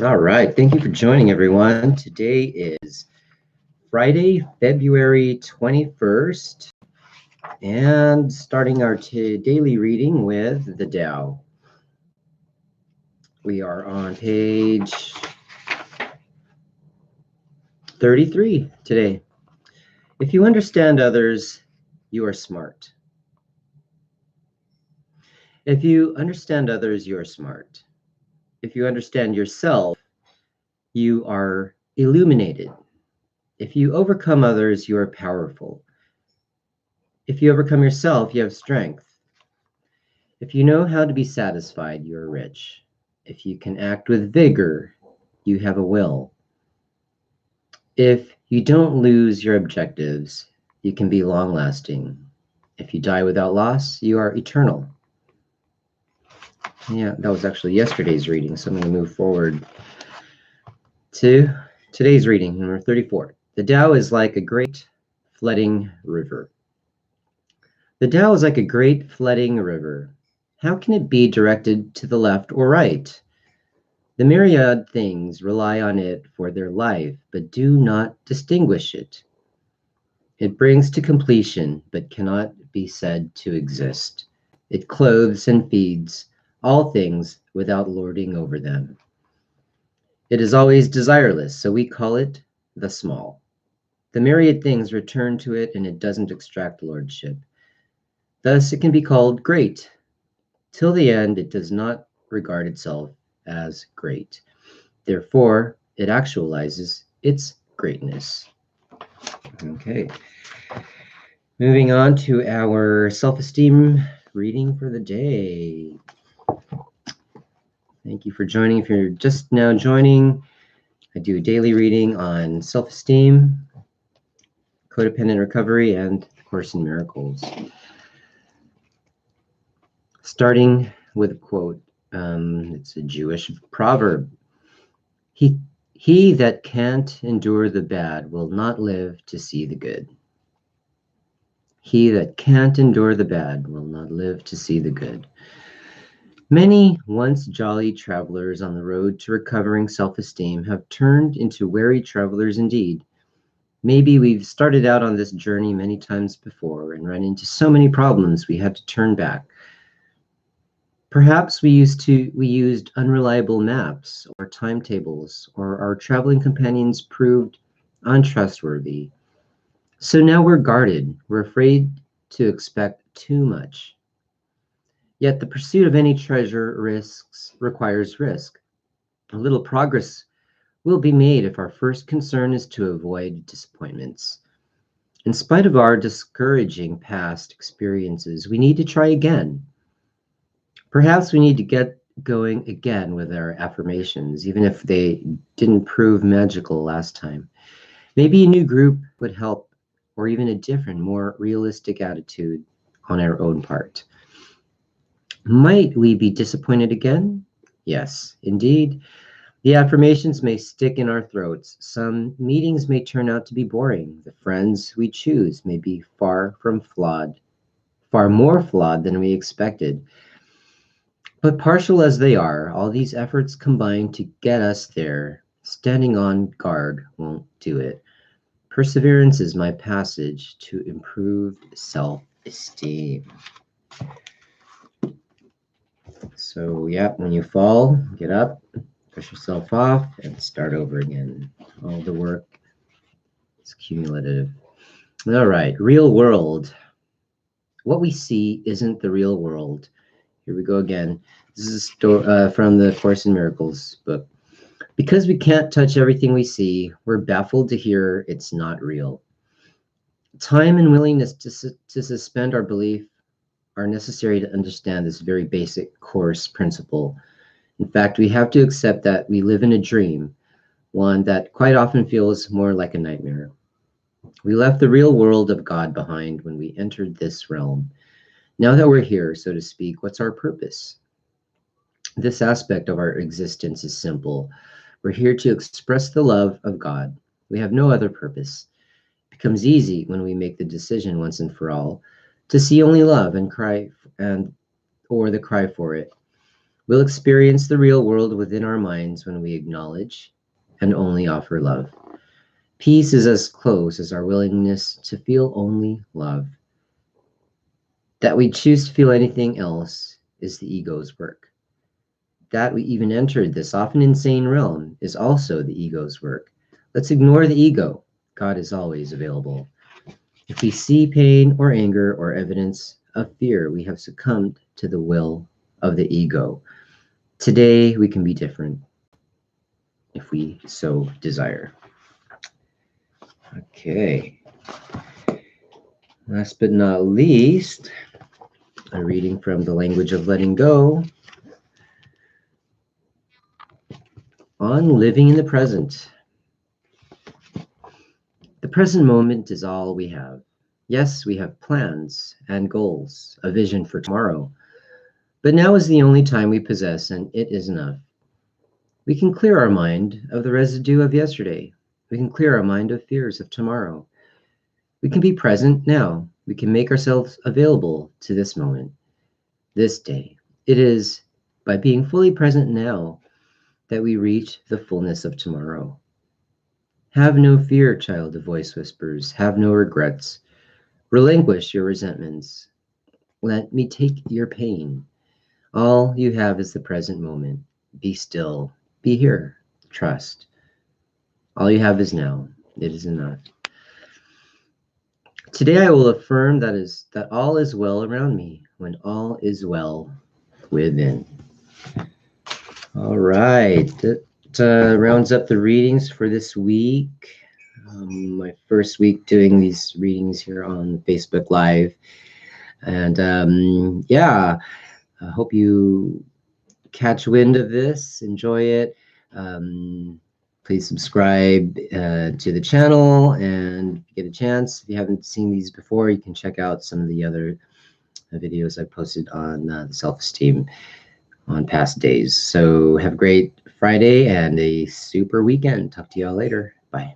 All right. Thank you for joining, everyone. Today is Friday, February 21st, and starting our daily reading with the Tao. We are on page 33 today. If you understand others, you are smart. If you understand others, you are smart. If you understand yourself, you are illuminated. If you overcome others, you are powerful. If you overcome yourself, you have strength. If you know how to be satisfied, you are rich. If you can act with vigor, you have a will. If you don't lose your objectives, you can be long lasting. If you die without loss, you are eternal. Yeah, that was actually yesterday's reading, so I'm going to move forward to today's reading, number 34. The Tao is like a great flooding river. The Tao is like a great flooding river. How can it be directed to the left or right? The myriad things rely on it for their life, but do not distinguish it. It brings to completion, but cannot be said to exist. It clothes and feeds all things without lording over them. It is always desireless, so we call it the small. The myriad things return to it, and it doesn't extract lordship. Thus, it can be called great. Till the end, it does not regard itself as great. Therefore, it actualizes its greatness. Okay. Moving on to our self-esteem reading for the day. Thank you for joining. If you're just now joining, I do a daily reading on self-esteem, codependent recovery, and Course in Miracles. Starting with a quote. It's a Jewish proverb. He that can't endure the bad will not live to see the good. He that can't endure the bad will not live to see the good. Many once jolly travelers on the road to recovering self-esteem have turned into weary travelers indeed. Maybe we've started out on this journey many times before and run into so many problems we had to turn back. Perhaps we used unreliable maps or timetables, or our traveling companions proved untrustworthy. So now we're guarded. We're afraid to expect too much. Yet the pursuit of any treasure requires risk. A little progress will be made if our first concern is to avoid disappointments. In spite of our discouraging past experiences, we need to try again. Perhaps we need to get going again with our affirmations, even if they didn't prove magical last time. Maybe a new group would help, or even a different, more realistic attitude on our own part. Might we be disappointed again? Yes, indeed. The affirmations may stick in our throats. Some meetings may turn out to be boring. The friends we choose may be far more flawed than we expected. But partial as they are, all these efforts combine to get us there. Standing on guard won't do it. Perseverance is my passage to improved self-esteem. So, yeah, when you fall, get up, push yourself off, and start over again. All the work is cumulative. All right, real world. What we see isn't the real world. Here we go again. This is from the Course in Miracles book. Because we can't touch everything we see, we're baffled to hear it's not real. Time and willingness to suspend our belief are necessary to understand this very basic Course principle. In fact, we have to accept that we live in a dream, one that quite often feels more like a nightmare. We left the real world of God behind when we entered this realm. Now that we're here, so to speak, what's our purpose? This aspect of our existence is simple. We're here to express the love of God. We have no other purpose. It becomes easy when we make the decision once and for all to see only love and cry or the cry for it. We'll experience the real world within our minds when we acknowledge and only offer love. Peace is as close as our willingness to feel only love. That we choose to feel anything else is the ego's work. That we even entered this often insane realm is also the ego's work. Let's ignore the ego. God is always available. If we see pain or anger or evidence of fear, we have succumbed to the will of the ego. Today, we can be different if we so desire. Okay. Last but not least, a reading from The Language of Letting Go on living in the present. The present moment is all we have. Yes, we have plans and goals, a vision for tomorrow, but now is the only time we possess, and it is enough. We can clear our mind of the residue of yesterday. We can clear our mind of fears of tomorrow. We can be present now. We can make ourselves available to this moment, this day. It is by being fully present now that we reach the fullness of tomorrow. Have no fear, child, the voice whispers. Have no regrets. Relinquish your resentments. Let me take your pain. All you have is the present moment. Be still. Be here. Trust. All you have is now. It is enough. Today I will affirm that all is well around me when all is well within. All right. That rounds up the readings for this week. My first week doing these readings here on Facebook Live. And yeah, I hope you catch wind of this, enjoy it. Please subscribe to the channel, and if you get a chance, if you haven't seen these before, you can check out some of the other videos I posted on the self-esteem on past days. So have a great Friday and a super weekend. Talk to y'all later. Bye.